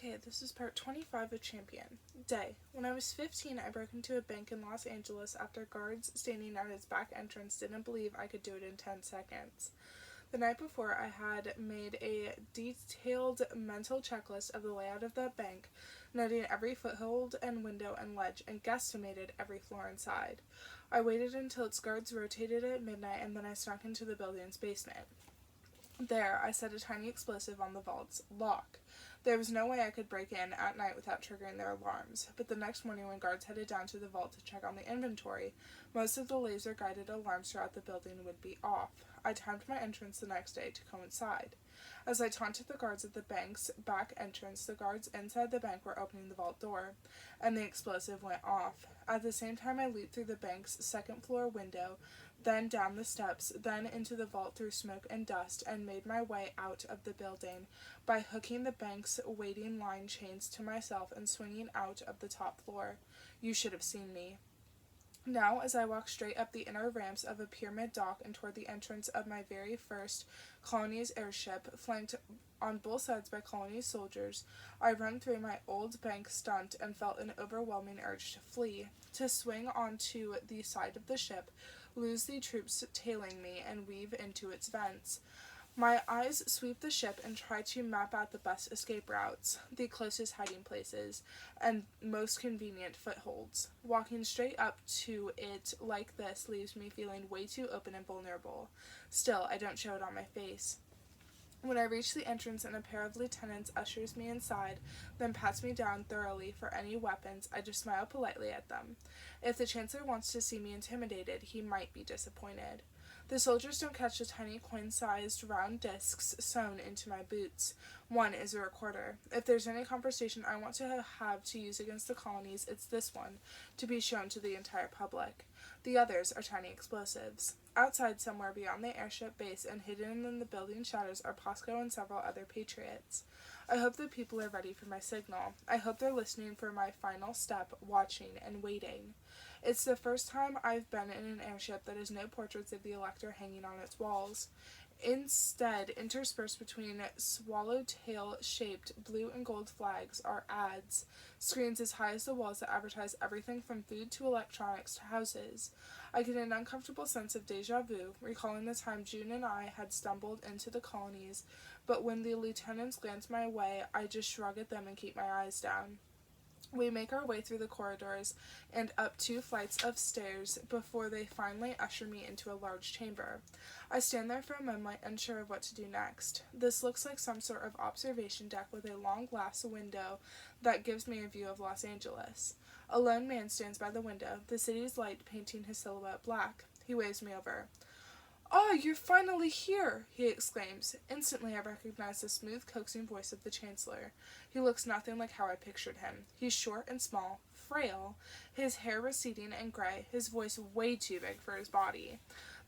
Okay, this is part 25 of Champion. Day. When I was 15, I broke into a bank in Los Angeles after guards standing at its back entrance didn't believe I could do it in 10 seconds. The night before, I had made a detailed mental checklist of the layout of the bank, noting every foothold and window and ledge, and guesstimated every floor inside. I waited until its guards rotated at midnight, and then I snuck into the building's basement. There, I set a tiny explosive on the vault's lock. There was no way I could break in at night without triggering their alarms, but the next morning when guards headed down to the vault to check on the inventory, most of the laser-guided alarms throughout the building would be off. I timed my entrance the next day to coincide. As I taunted the guards at the bank's back entrance, the guards inside the bank were opening the vault door, and the explosive went off. At the same time, I leaped through the bank's second-floor window, then down the steps, then into the vault through smoke and dust, and made my way out of the building by hooking the bank's waiting line chains to myself and swinging out of the top floor. You should have seen me. Now, as I walk straight up the inner ramps of a pyramid dock and toward the entrance of my very first colony's airship, flanked on both sides by colony soldiers, I run through my old bank stunt and felt an overwhelming urge to flee, to swing onto the side of the ship, lose the troops tailing me, and weave into its vents. My eyes sweep the ship and try to map out the best escape routes, the closest hiding places, and most convenient footholds. Walking straight up to it like this leaves me feeling way too open and vulnerable. Still, I don't show it on my face. When I reach the entrance and a pair of lieutenants ushers me inside, then pats me down thoroughly for any weapons, I just smile politely at them. If the chancellor wants to see me intimidated, he might be disappointed. The soldiers don't catch the tiny coin-sized round discs sewn into my boots. One is a recorder. If there's any conversation I want to have to use against the colonies, it's this one, to be shown to the entire public. The others are tiny explosives. Outside, somewhere beyond the airship base and hidden in the building shadows, are Posco and several other patriots. I hope the people are ready for my signal. I hope they're listening for my final step, watching and waiting. It's the first time I've been in an airship that has no portraits of the elector hanging on its walls. Instead, interspersed between swallowtail-shaped blue and gold flags are ads, screens as high as the walls that advertise everything from food to electronics to houses. I get an uncomfortable sense of déjà vu, recalling the time June and I had stumbled into the colonies, but when the lieutenants glance my way, I just shrug at them and keep my eyes down. We make our way through the corridors and up 2 flights of stairs before they finally usher me into a large chamber. I stand there for a moment, unsure of what to do next. This looks like some sort of observation deck with a long glass window that gives me a view of Los Angeles. A lone man stands by the window, the city's light painting his silhouette black. He waves me over. "Oh, you're finally here!" he exclaims. Instantly I recognize the smooth, coaxing voice of the chancellor. He looks nothing like how I pictured him. He's short and small, frail, his hair receding and gray, his voice way too big for his body.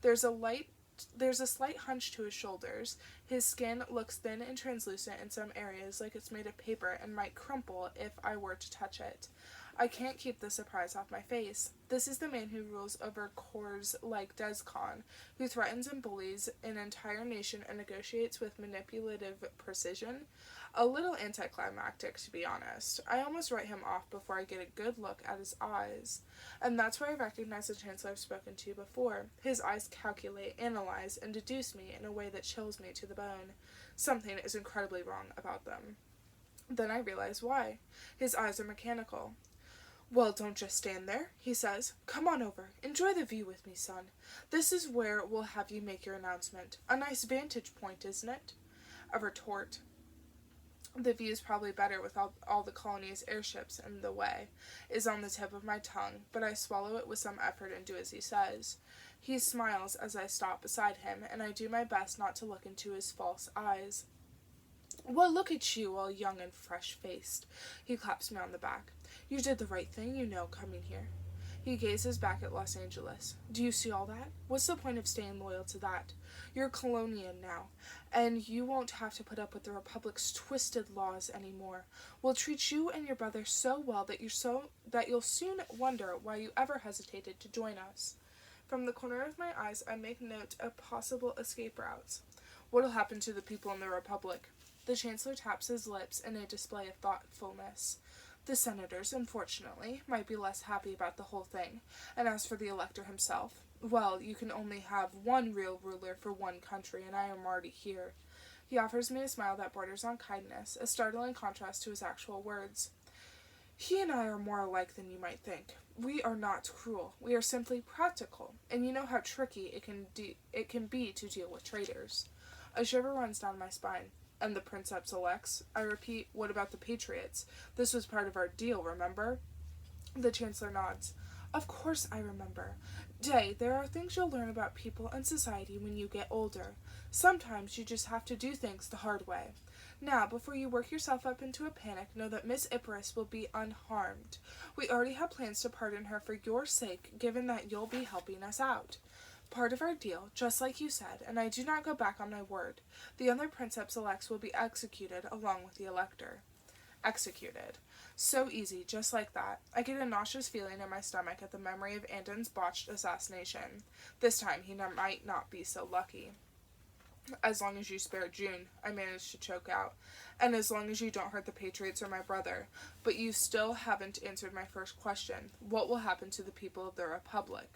There's a slight hunch to his shoulders. His skin looks thin and translucent in some areas, like it's made of paper and might crumple if I were to touch it. I can't keep the surprise off my face. This is the man who rules over corps like Descon, who threatens and bullies an entire nation and negotiates with manipulative precision. A little anticlimactic, to be honest. I almost write him off before I get a good look at his eyes. And that's where I recognize the chancellor I've spoken to before. His eyes calculate, analyze, and deduce me in a way that chills me to the bone. Something is incredibly wrong about them. Then I realize why. His eyes are mechanical. "Well, don't just stand there," he says. "Come on over. Enjoy the view with me, son. This is where we'll have you make your announcement. A nice vantage point, isn't it?" A retort. The view's probably better with all the colony's airships in the way, is on the tip of my tongue, but I swallow it with some effort and do as he says. He smiles as I stop beside him, and I do my best not to look into his false eyes. "Well, look at you, all young and fresh-faced." He claps me on the back. "You did the right thing, coming here." He gazes back at Los Angeles. "Do you see all that? What's the point of staying loyal to that? You're a colonian now, and you won't have to put up with the Republic's twisted laws anymore. We'll treat you and your brother so well that you'll soon wonder why you ever hesitated to join us." From the corner of my eyes, I make note of possible escape routes. "What'll happen to the people in the Republic?" The chancellor taps his lips in a display of thoughtfulness. The senators, unfortunately, might be less happy about the whole thing, and as for the elector himself, well, you can only have one real ruler for one country, and I am already here. He offers me a smile that borders on kindness, a startling contrast to his actual words. He and I are more alike than you might think. We are not cruel. We are simply practical, and you know how tricky it can be to deal with traitors. A shiver runs down my spine. And the princeps elects? I repeat, what about the patriots? This was part of our deal, remember? The chancellor nods. Of course I remember. Day, there are things you'll learn about people and society when you get older. Sometimes you just have to do things the hard way. Now, before you work yourself up into a panic, know that Miss Icarus will be unharmed. We already have plans to pardon her for your sake, given that you'll be helping us out. Part of our deal, just like you said, and I do not go back on my word. The other princeps elects will be executed along with the elector. Executed. So easy, just like that. I get a nauseous feeling in my stomach at the memory of Andon's botched assassination. This time he might not be so lucky. As long as you spare June, I managed to choke out. And as long as you don't hurt the patriots or my brother. But you still haven't answered my first question. What will happen to the people of the Republic?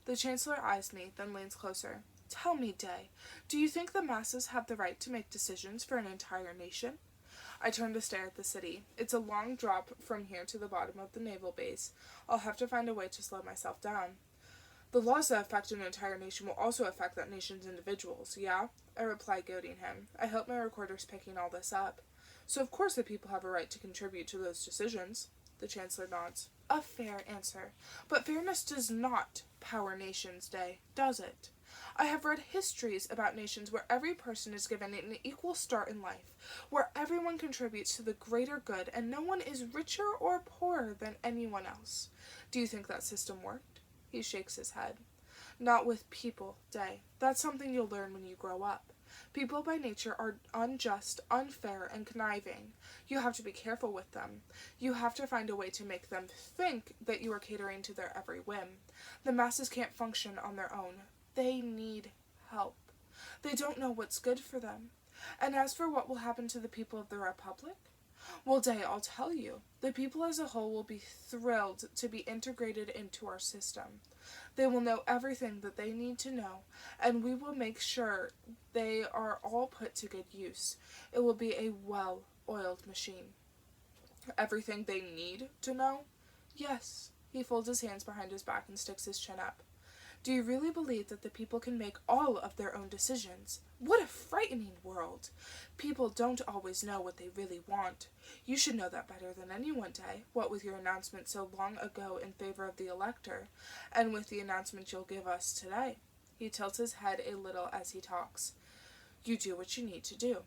The chancellor eyes me, then leans closer. Tell me, Day, do you think the masses have the right to make decisions for an entire nation? I turn to stare at the city. It's a long drop from here to the bottom of the naval base. I'll have to find a way to slow myself down. The laws that affect an entire nation will also affect that nation's individuals, yeah? I reply, goading him. I hope my recorder's picking all this up. So of course the people have a right to contribute to those decisions. The chancellor nods. A fair answer. But fairness does not power nations, Day, does it? I have read histories about nations where every person is given an equal start in life, where everyone contributes to the greater good and no one is richer or poorer than anyone else. Do you think that system worked? He shakes his head. Not with people, Day. That's something you'll learn when you grow up. People by nature are unjust, unfair, and conniving. You have to be careful with them. You have to find a way to make them think that you are catering to their every whim. The masses can't function on their own. They need help. They don't know what's good for them. And as for what will happen to the people of the Republic? Well, Day, I'll tell you. The people as a whole will be thrilled to be integrated into our system. They will know everything that they need to know, and we will make sure they are all put to good use. It will be a well-oiled machine. Everything they need to know? Yes. He folds his hands behind his back and sticks his chin up. Do you really believe that the people can make all of their own decisions? What a frightening world! People don't always know what they really want. You should know that better than anyone, Day, what with your announcement so long ago in favor of the elector, and with the announcement you'll give us today. He tilts his head a little as he talks. You do what you need to do.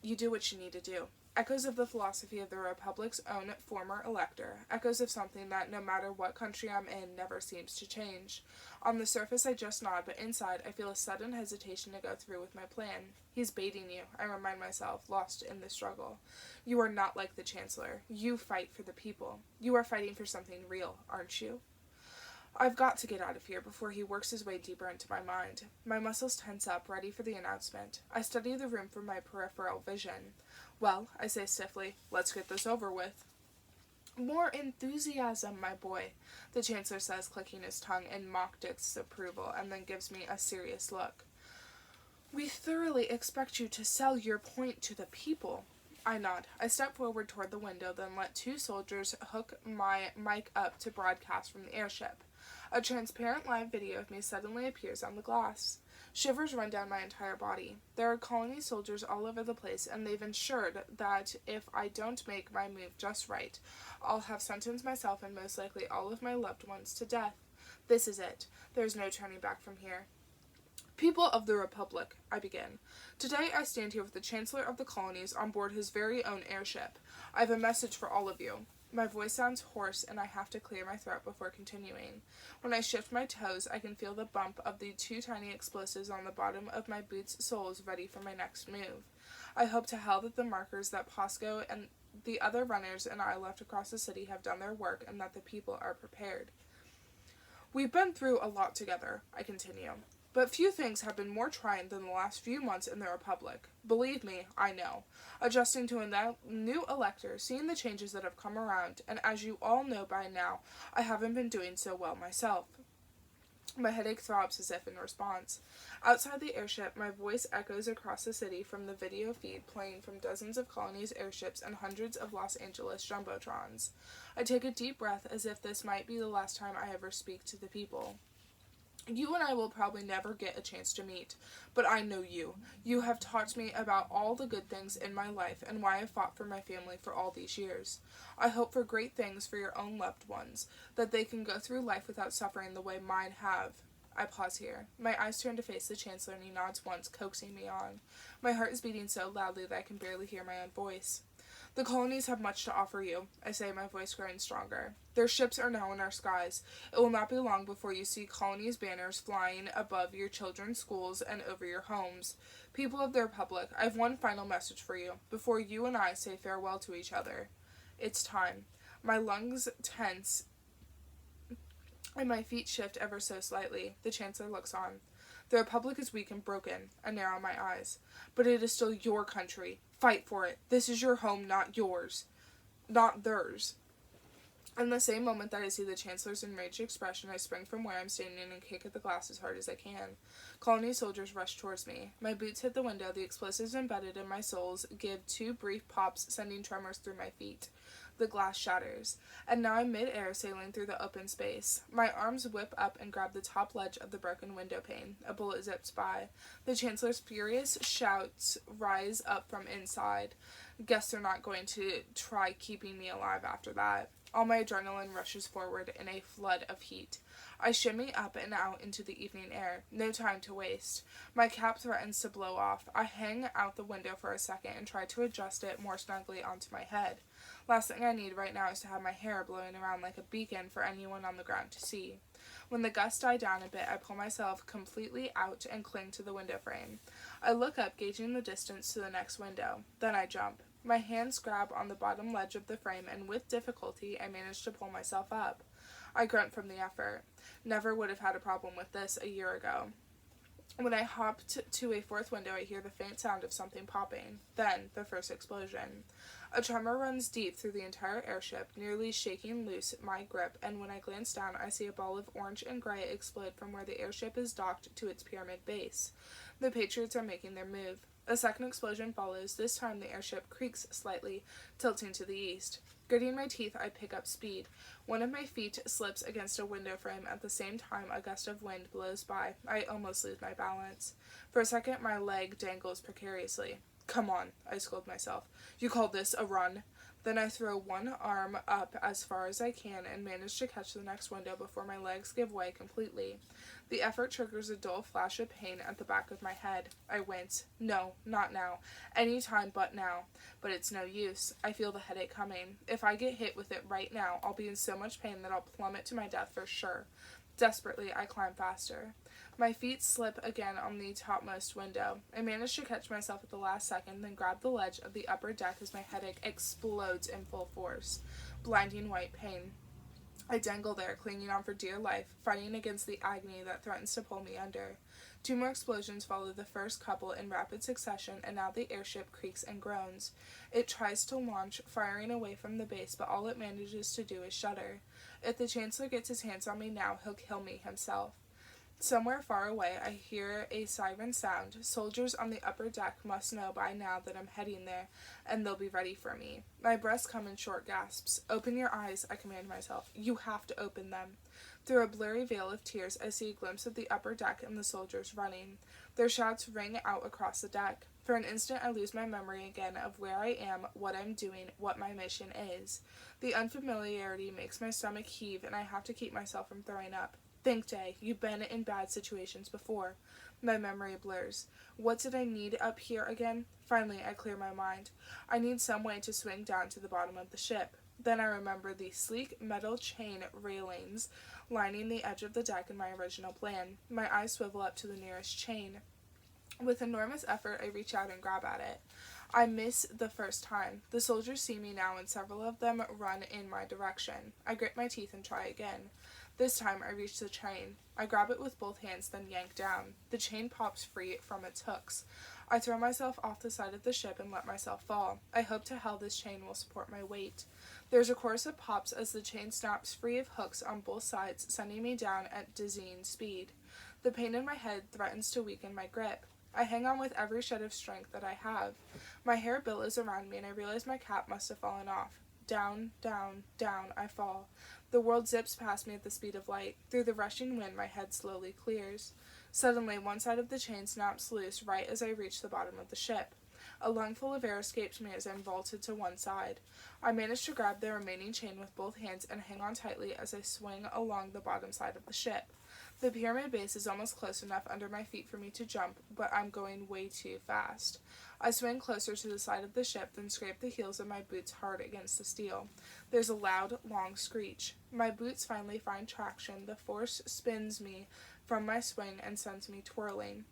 You do what you need to do. Echoes of the philosophy of the Republic's own former elector, echoes of something that, no matter what country I'm in, never seems to change. On the surface I just nod, but inside I feel a sudden hesitation to go through with my plan. He's baiting you, I remind myself, lost in the struggle. You are not like the Chancellor. You fight for the people. You are fighting for something real, aren't you? I've got to get out of here before he works his way deeper into my mind. My muscles tense up, ready for the announcement. I study the room from my peripheral vision. Well, I say stiffly, let's get this over with. More enthusiasm, my boy, the Chancellor says, clicking his tongue in mock disapproval, and then gives me a serious look. We thoroughly expect you to sell your point to the people. I nod. I step forward toward the window, then let two soldiers hook my mic up to broadcast from the airship. A transparent live video of me suddenly appears on the glass. Shivers run down my entire body. There are colony soldiers all over the place, and they've ensured that if I don't make my move just right, I'll have sentenced myself and most likely all of my loved ones to death. This is it. There's no turning back from here. People of the Republic, I begin. Today I stand here with the Chancellor of the Colonies on board his very own airship. I have a message for all of you. My voice sounds hoarse, and I have to clear my throat before continuing. When I shift my toes, I can feel the bump of the two tiny explosives on the bottom of my boots' soles ready for my next move. I hope to hell that the markers that Posco and the other runners and I left across the city have done their work, and that the people are prepared. We've been through a lot together, I continue. But few things have been more trying than the last few months in the Republic. Believe me, I know. Adjusting to a new elector, seeing the changes that have come around, and as you all know by now, I haven't been doing so well myself. My headache throbs as if in response. Outside the airship, my voice echoes across the city from the video feed playing from dozens of colonies' airships and hundreds of Los Angeles jumbotrons. I take a deep breath as if this might be the last time I ever speak to the people. You and I will probably never get a chance to meet, but I know you. You have taught me about all the good things in my life and why I fought for my family for all these years. I hope for great things for your own loved ones, that they can go through life without suffering the way mine have. I pause here. My eyes turn to face the chancellor and he nods once, coaxing me on. My heart is beating so loudly that I can barely hear my own voice. The colonies have much to offer you, I say, my voice growing stronger. Their ships are now in our skies. It will not be long before you see colonies' banners flying above your children's schools and over your homes. People of the Republic, I have one final message for you, before you and I say farewell to each other. It's time. My lungs tense, and my feet shift ever so slightly. The Chancellor looks on. The Republic is weak and broken. I narrow my eyes. But it is still your country. Fight for it. This is your home, not yours. Not theirs. In the same moment that I see the Chancellor's enraged expression, I spring from where I'm standing and kick at the glass as hard as I can. Colony soldiers rush towards me. My boots hit the window. The explosives embedded in my soles give 2 brief pops, sending tremors through my feet. The glass shatters, and now I'm mid-air sailing through the open space. My arms whip up and grab the top ledge of the broken window pane. A bullet zips by. The Chancellor's furious shouts rise up from inside. Guess they're not going to try keeping me alive after that. All my adrenaline rushes forward in a flood of heat. I shimmy up and out into the evening air. No time to waste. My cap threatens to blow off. I hang out the window for a second and try to adjust it more snugly onto my head. Last thing I need right now is to have my hair blowing around like a beacon for anyone on the ground to see. When the gusts die down a bit, I pull myself completely out and cling to the window frame. I look up, gauging the distance to the next window. Then I jump. My hands grab on the bottom ledge of the frame, and with difficulty, I manage to pull myself up. I grunt from the effort. Never would have had a problem with this a year ago. When I hopped to a 4th window, I hear the faint sound of something popping. Then, the first explosion. A tremor runs deep through the entire airship, nearly shaking loose my grip, and when I glance down, I see a ball of orange and gray explode from where the airship is docked to its pyramid base. The Patriots are making their move. A second explosion follows. This time the airship creaks slightly, tilting to the east. Gritting my teeth, I pick up speed. One of my feet slips against a window frame. At the same time, a gust of wind blows by. I almost lose my balance. For a second, my leg dangles precariously. Come on, I scold myself. You call this a run? Then I throw one arm up as far as I can and manage to catch the next window before my legs give way completely. The effort triggers a dull flash of pain at the back of my head. I wince. No, not now. Any time but now. But it's no use. I feel the headache coming. If I get hit with it right now, I'll be in so much pain that I'll plummet to my death for sure. Desperately, I climb faster. My feet slip again on the topmost window. I manage to catch myself at the last second, then grab the ledge of the upper deck as my headache explodes in full force. Blinding white pain. I dangle there, clinging on for dear life, fighting against the agony that threatens to pull me under. 2 more explosions follow the first couple in rapid succession, and now the airship creaks and groans. It tries to launch, firing away from the base, but all it manages to do is shudder. If the Chancellor gets his hands on me now, he'll kill me himself. Somewhere far away, I hear a siren sound. Soldiers on the upper deck must know by now that I'm heading there, and they'll be ready for me. My breaths come in short gasps. Open your eyes, I command myself. You have to open them. Through a blurry veil of tears, I see a glimpse of the upper deck and the soldiers running. Their shouts ring out across the deck. For an instant, I lose my memory again of where I am, what I'm doing, what my mission is. The unfamiliarity makes my stomach heave, and I have to keep myself from throwing up. Think, Day, you've been in bad situations before. My memory blurs. What did I need up here again? Finally, I clear my mind. I need some way to swing down to the bottom of the ship. Then I remember the sleek metal chain railings lining the edge of the deck in my original plan. My eyes swivel up to the nearest chain. With enormous effort, I reach out and grab at it. I miss the first time. The soldiers see me now, and several of them run in my direction. I grit my teeth and try again. This time I reach the chain. I grab it with both hands, then yank down. The chain pops free from its hooks. I throw myself off the side of the ship and let myself fall. I hope to hell this chain will support my weight. There's a chorus of pops as the chain snaps free of hooks on both sides, sending me down at dizzying speed. The pain in my head threatens to weaken my grip. I hang on with every shred of strength that I have. My hair billows around me and I realize my cap must have fallen off. Down, down, down, I fall. The world zips past me at the speed of light. Through the rushing wind, my head slowly clears. Suddenly, one side of the chain snaps loose right as I reach the bottom of the ship. A lungful of air escapes me as I'm vaulted to one side. I manage to grab the remaining chain with both hands and hang on tightly as I swing along the bottom side of the ship. The pyramid base is almost close enough under my feet for me to jump, but I'm going way too fast. I swing closer to the side of the ship, then scrape the heels of my boots hard against the steel. There's a loud, long screech. My boots finally find traction. The force spins me from my swing and sends me twirling.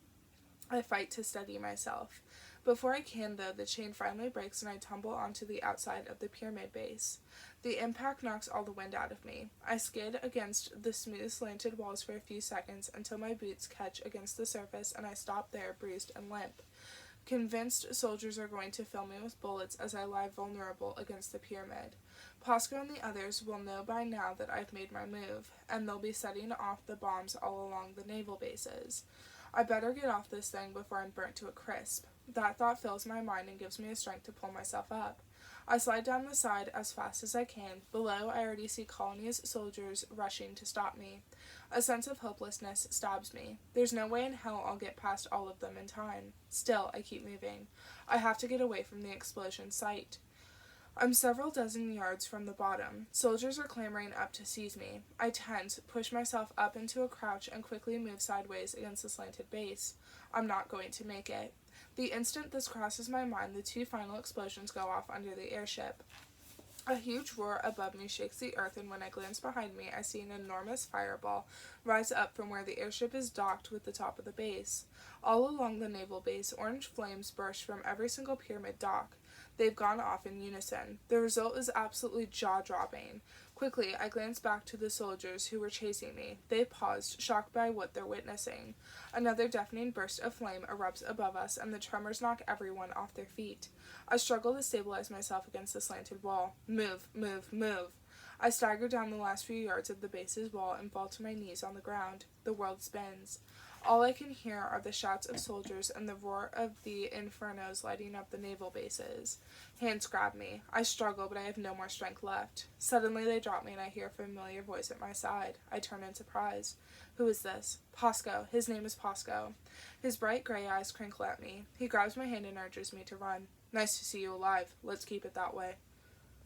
I fight to steady myself. Before I can, though, the chain finally breaks and I tumble onto the outside of the pyramid base. The impact knocks all the wind out of me. I skid against the smooth, slanted walls for a few seconds until my boots catch against the surface and I stop there, bruised and limp. Convinced soldiers are going to fill me with bullets as I lie vulnerable against the pyramid. Posco and the others will know by now that I've made my move, and they'll be setting off the bombs all along the naval bases. I better get off this thing before I'm burnt to a crisp. That thought fills my mind and gives me the strength to pull myself up. I slide down the side as fast as I can. Below, I already see colonies' soldiers rushing to stop me. A sense of hopelessness stabs me. There's no way in hell I'll get past all of them in time. Still, I keep moving. I have to get away from the explosion site. I'm several dozen yards from the bottom. Soldiers are clamoring up to seize me. I tense, push myself up into a crouch, and quickly move sideways against the slanted base. I'm not going to make it. The instant this crosses my mind, the two final explosions go off under the airship. A huge roar above me shakes the earth, and when I glance behind me, I see an enormous fireball rise up from where the airship is docked with the top of the base. All along the naval base, orange flames burst from every single pyramid dock. They've gone off in unison. The result is absolutely jaw-dropping. Quickly, I glance back to the soldiers who were chasing me. They paused, shocked by what they're witnessing. Another deafening burst of flame erupts above us, and the tremors knock everyone off their feet. I struggle to stabilize myself against the slanted wall. Move, move, move. I stagger down the last few yards of the base's wall and fall to my knees on the ground. The world spins. All I can hear are the shouts of soldiers and the roar of the infernos lighting up the naval bases. Hands grab me. I struggle, but I have no more strength left. Suddenly they drop me and I hear a familiar voice at my side. I turn in surprise. Who is this? Posco. His name is Posco. His bright gray eyes crinkle at me. He grabs my hand and urges me to run. Nice to see you alive. Let's keep it that way.